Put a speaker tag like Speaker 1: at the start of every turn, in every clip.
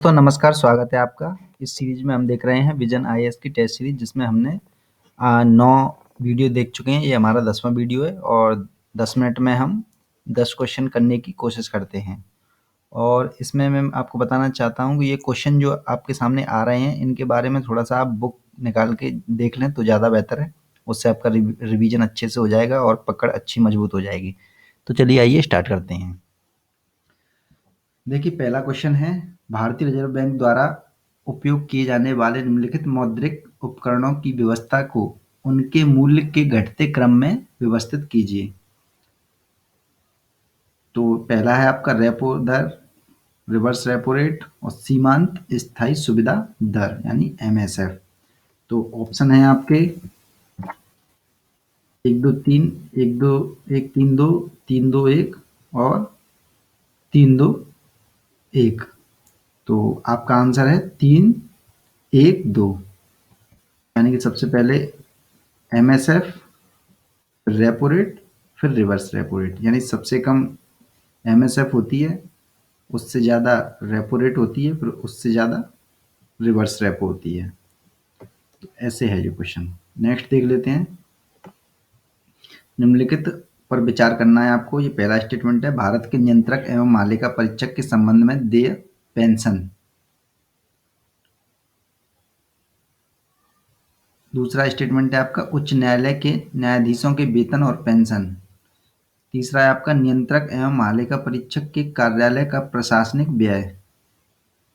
Speaker 1: तो नमस्कार, स्वागत है आपका। इस सीरीज में हम देख रहे हैं विजन आईएएस की टेस्ट सीरीज, जिसमें हमने 9 वीडियो देख चुके हैं। ये हमारा 10वां वीडियो है और 10 मिनट में हम 10 क्वेश्चन करने की कोशिश करते हैं। और इसमें मैं आपको बताना चाहता हूँ कि ये क्वेश्चन जो आपके सामने आ रहे हैं, इनके बारे में थोड़ा-सा आप बुक निकाल के देख लें तो ज़्यादा बेहतर है। उससे आपका रिवीजन अच्छे से हो जाएगा और पकड़ अच्छी मजबूत हो जाएगी। तो चलिए आइए स्टार्ट करते हैं। देखिए, पहला क्वेश्चन है, भारतीय रिजर्व बैंक द्वारा उपयोग किए जाने वाले निम्नलिखित मौद्रिक उपकरणों की व्यवस्था को उनके मूल्य के घटते क्रम में व्यवस्थित कीजिए। तो पहला है आपका रेपो दर, रिवर्स रेपो रेट और सीमांत स्थायी सुविधा दर यानी एमएसएफ। तो ऑप्शन है आपके 1 2 3, 1 2 1 3 2, 3 2 1 और 3 2 1। तो आपका आंसर है 3 1 2, यानी कि सबसे पहले एमएसएफ, फिर रेपो रेट, फिर रिवर्स रेपो रेट। यानी सबसे कम एमएसएफ होती है, उससे ज़्यादा रेपो रेट होती है, फिर उससे ज़्यादा रिवर्स रेपो होती है। तो ऐसे है जो क्वेश्चन। नेक्स्ट देख लेते हैं। निम्नलिखित पर विचार करना है आपको। ये पहला स्टेटमेंट है, भारत के नियंत्रक एवं मालिका परीक्षक के संबंध में देय पेंशन। दूसरा स्टेटमेंट है आपका, उच्च न्यायालय के न्यायाधीशों के वेतन और पेंशन। तीसरा है आपका, नियंत्रक एवं मालिका परीक्षक के कार्यालय का प्रशासनिक व्यय।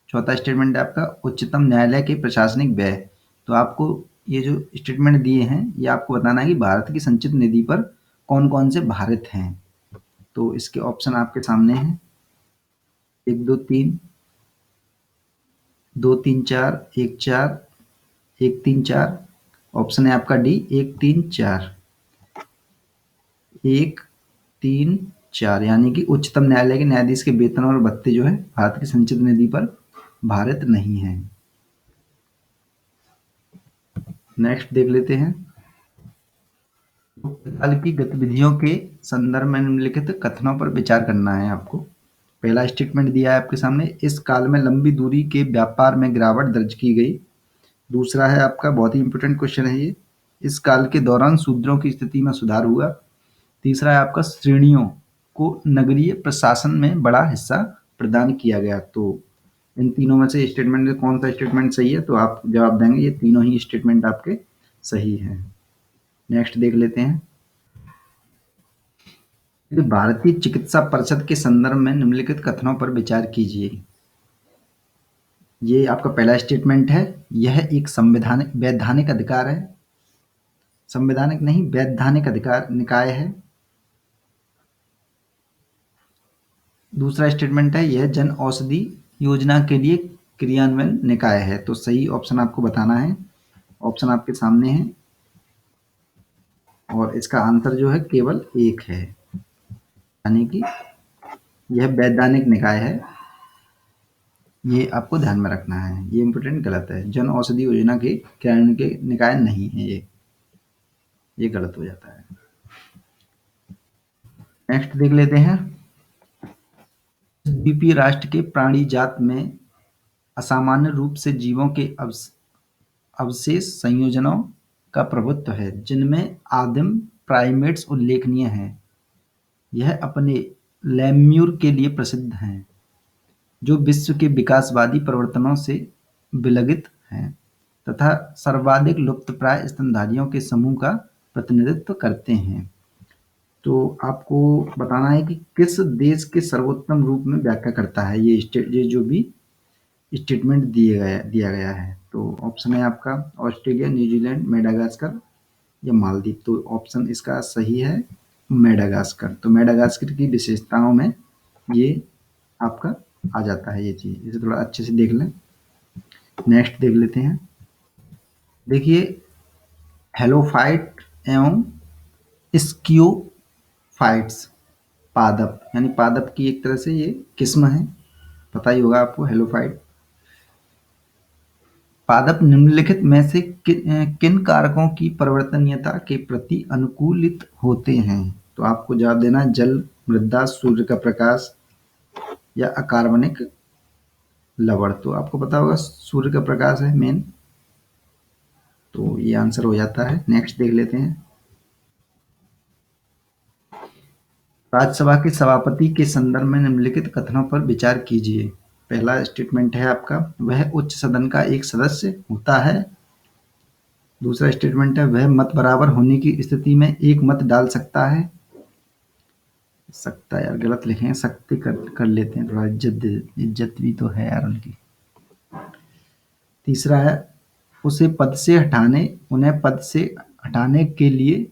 Speaker 1: चौथा स्टेटमेंट है आपका, उच्चतम न्यायालय के प्रशासनिक व्यय। तो आपको ये जो स्टेटमेंट दिए हैं, ये आपको बताना है कि भारत की संचित निधि पर कौन कौन से भारित हैं। तो इसके ऑप्शन आपके सामने हैं, 1 2 3, 2 3 4, 1 4, 1 3 4। ऑप्शन है आपका डी, 1 3 4, 1 3 4, यानी कि उच्चतम न्यायालय के न्यायाधीश के वेतन और भत्ते जो है भारत की संचित निधि पर भारित नहीं है। नेक्स्ट देख लेते हैं। काल की गतिविधियों के संदर्भ में निम्नलिखित कथनों पर विचार करना है आपको। पहला स्टेटमेंट दिया है आपके सामने, इस काल में लंबी दूरी के व्यापार में गिरावट दर्ज की गई। दूसरा है आपका, बहुत ही इंपॉर्टेंट क्वेश्चन है ये, इस काल के दौरान शूद्रों की स्थिति में सुधार हुआ। तीसरा है आपका, श्रेणियों को नगरीय प्रशासन में बड़ा हिस्सा प्रदान किया गया। तो इन तीनों में से स्टेटमेंट में कौन सा स्टेटमेंट सही है, तो आप जवाब देंगे ये तीनों ही स्टेटमेंट आपके सही हैं। नेक्स्ट देख लेते हैं। भारतीय चिकित्सा परिषद के संदर्भ में निम्नलिखित कथनों पर विचार कीजिए। ये आपका पहला स्टेटमेंट है, यह एक संवैधानिक वैधानिक अधिकार है, संवैधानिक नहीं वैधानिक अधिकार निकाय है। दूसरा स्टेटमेंट है, यह जन औषधि योजना के लिए क्रियान्वयन निकाय है। तो सही ऑप्शन आपको बताना है। ऑप्शन आपके सामने है और इसका आंसर जो है केवल एक है, यानी कि यह वैधानिक निकाय है। ये आपको ध्यान में रखना है, ये इंपोर्टेंट गलत है। जन औषधि योजना के क्रियान्वयन के निकाय नहीं है ये गलत हो जाता है। नेक्स्ट देख लेते हैं। द्वीपीय राष्ट्र के प्राणी जात में असामान्य रूप से जीवों के अवशेष संयोजनों का प्रभुत्व है, जिनमें आदिम प्राइमेट्स उल्लेखनीय हैं। यह अपने लेम्यूर के लिए प्रसिद्ध हैं, जो विश्व के विकासवादी परिवर्तनों से विलगित हैं तथा सर्वाधिक लुप्तप्राय स्तनधारियों के समूह का प्रतिनिधित्व करते हैं। तो आपको बताना है कि किस देश के सर्वोत्तम रूप में व्याख्या करता है ये जो भी स्टेटमेंट दिया गया है। तो ऑप्शन है आपका ऑस्ट्रेलिया, न्यूजीलैंड, मेडागास्कर या मालदीव। तो ऑप्शन इसका सही है मेडागास्कर। तो मेडागास्कर की विशेषताओं में ये आपका आ जाता है ये चीज़, इसे थोड़ा अच्छे से देख लें। नेक्स्ट देख लेते हैं। देखिए, हेलोफाइट एवं स्कियोफाइट्स पादप, यानी पादप की एक तरह से ये किस्म है, पता ही होगा आपको हेलोफाइट। पादप निम्नलिखित में से किन कारकों की परिवर्तनीयता के प्रति अनुकूलित होते हैं। तो आपको जवाब देना है, जल, मृदा, सूर्य का प्रकाश या अकार्बनिक लवण, तो आपको पता होगा सूर्य का प्रकाश है मेन, तो ये आंसर हो जाता है। नेक्स्ट देख लेते हैं। राज्यसभा के सभापति के संदर्भ में निम्नलिखित कथनों पर विचार कीजिए। पहला स्टेटमेंट है आपका, वह उच्च सदन का एक सदस्य होता है। दूसरा स्टेटमेंट है, वह मत बराबर होने की स्थिति में एक मत डाल सकता है। सकता यार गलत लिखे हैं, सख्ती कर लेते हैं, थोड़ा इज्जत भी तो है यार उनकी। तीसरा है, उन्हें पद से हटाने के लिए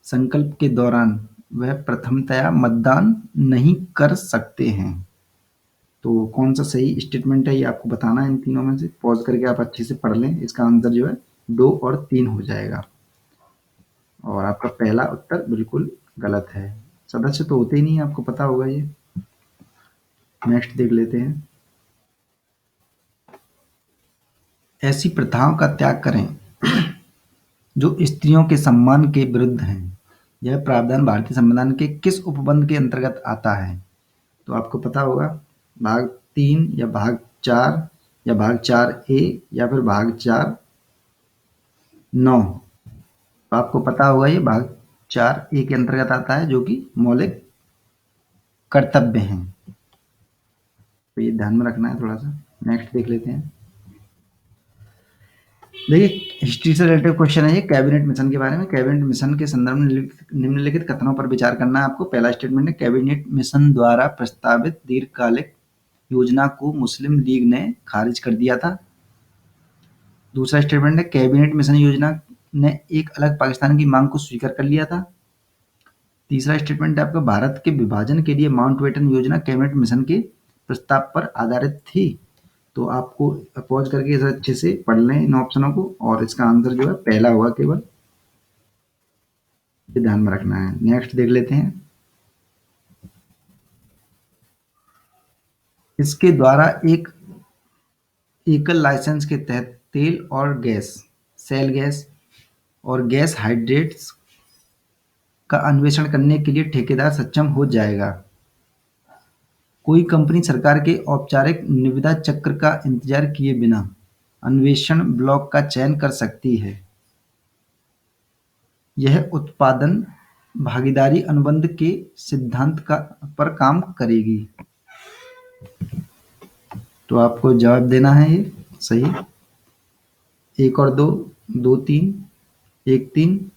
Speaker 1: संकल्प के दौरान वह प्रथमतया मतदान नहीं कर सकते हैं। तो कौन सा सही स्टेटमेंट है ये आपको बताना है इन तीनों में से। पॉज करके आप अच्छे से पढ़ लें, इसका आंसर जो है 2 और 3 हो जाएगा। और आपका पहला उत्तर बिल्कुल गलत है। सदस्य तो होते ही नहीं, आपको पता होगा ये। नेक्स्ट देख लेते हैं। ऐसी प्रथाओं का त्याग करें जो स्त्रियों के सम्मान के विरुद्ध हैं। यह प्रावधान भारतीय संविधान के किस उपबंध के अंतर्गत आता है? तो आपको पता होगा, भाग 3 या भाग 4 या भाग 4A या फिर भाग 4(9). तो आपको पता होगा ये भाग 4A के अंतर्गत आता है, जो कि मौलिक कर्तव्य हैं। तो ये ध्यान में रखना है थोड़ा सा। नेक्स्ट देख लेते हैं। देखिए, हिस्ट्री से रिलेटेड क्वेश्चन है ये, कैबिनेट मिशन के बारे में। कैबिनेट मिशन के संदर्भ में निम्नलिखित कथनों पर विचार करना है आपको। पहला स्टेटमेंट है, कैबिनेट मिशन द्वारा प्रस्तावित दीर्घकालिक योजना को मुस्लिम लीग ने खारिज कर दिया था। दूसरा स्टेटमेंट है, कैबिनेट मिशन योजना ने एक अलग पाकिस्तान की मांग को स्वीकार कर लिया था। तीसरा स्टेटमेंट है आपका, भारत के विभाजन के लिए माउंटबेटन योजना कैबिनेट मिशन के प्रस्ताव पर आधारित थी। तो आपको पॉज करके इसे अच्छे से पढ़ लें इन ऑप्शनों को, और इसका आंसर जो है पहला होगा केवल, ये ध्यान में रखना है। नेक्स्ट देख लेते हैं। इसके द्वारा एक एकल लाइसेंस के तहत तेल और गैस, सेल गैस और गैस हाइड्रेट्स का अन्वेषण करने के लिए ठेकेदार सक्षम हो जाएगा। कोई कंपनी सरकार के औपचारिक निविदा चक्र का इंतजार किए बिना अन्वेषण ब्लॉक का चयन कर सकती है। यह उत्पादन भागीदारी अनुबंध के सिद्धांत पर काम करेगी। तो आपको जवाब देना है ये सही। 1 और 2, 2 3, 1 3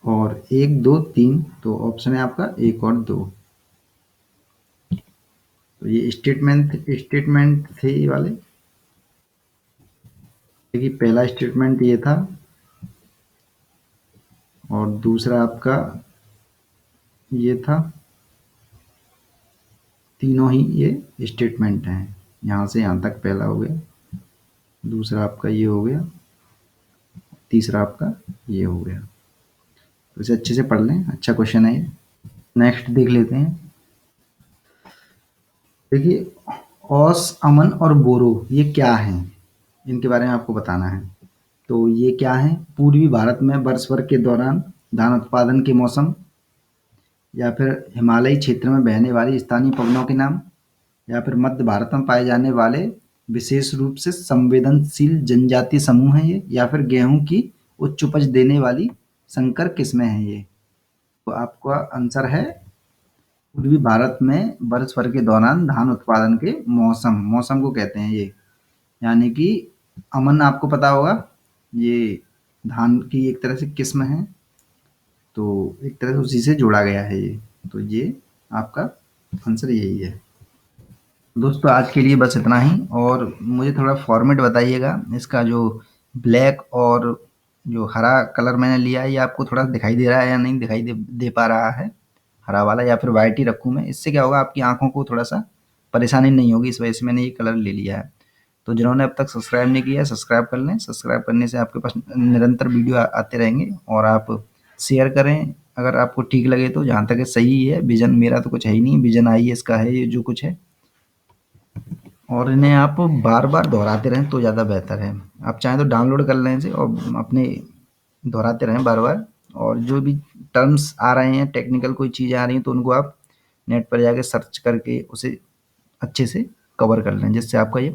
Speaker 1: और 1 2 3। तो ऑप्शन है आपका 1 और 2। तो ये स्टेटमेंट थे ये वाले। देखिए, पहला स्टेटमेंट ये था और दूसरा आपका ये था। तीनों ही ये स्टेटमेंट हैं, यहाँ से यहाँ तक पहला हो गया, दूसरा आपका ये हो गया, तीसरा आपका ये हो गया। तो इसे अच्छे से पढ़ लें, अच्छा क्वेश्चन है ये। नेक्स्ट देख लेते हैं। देखिए, औस, अमन और बोरो ये क्या हैं, इनके बारे में आपको बताना है। तो ये क्या है? पूर्वी भारत में वर्ष भर के दौरान धान उत्पादन के मौसम, या फिर हिमालयी क्षेत्र में बहने वाली स्थानीय पवनों के नाम, या फिर मध्य भारत में पाए जाने वाले विशेष रूप से संवेदनशील जनजातीय समूह हैं ये, या फिर गेहूं की उच्च उपज देने वाली संकर किस्में हैं ये। तो आपका आंसर है, पूर्वी भारत में वर्ष भर के दौरान धान उत्पादन के मौसम को कहते हैं ये। यानी कि अमन आपको पता होगा, ये धान की एक तरह से किस्म है, तो एक तरह से उसी से जोड़ा गया है ये। तो ये आपका आंसर यही है। दोस्तों, आज के लिए बस इतना ही, और मुझे थोड़ा फॉर्मेट बताइएगा इसका। जो ब्लैक और जो हरा कलर मैंने लिया है, ये आपको थोड़ा दिखाई दे रहा है या नहीं दिखाई दे पा रहा है, हरा वाला, या फिर वाइट ही रखूँ मैं? इससे क्या होगा, आपकी आंखों को थोड़ा सा परेशानी नहीं होगी, इस वजह से मैंने ये कलर ले लिया है। तो जिन्होंने अब तक सब्सक्राइब नहीं किया है, सब्सक्राइब कर लें। सब्सक्राइब करने से आपके पास निरंतर वीडियो आते रहेंगे, और आप शेयर करें अगर आपको ठीक लगे तो। जहाँ तक है सही है, विजन मेरा तो कुछ है ही नहीं, विजन IAS का है ये जो कुछ है। और इन्हें आप बार बार दोहराते रहें तो ज़्यादा बेहतर है। आप चाहें तो डाउनलोड कर लें इसे और अपने दोहराते रहें बार बार। और जो भी टर्म्स आ रहे हैं, टेक्निकल कोई चीज़ें आ रही हैं, तो उनको आप नेट पर जाके सर्च करके उसे अच्छे से कवर कर लें जिससे आपका ये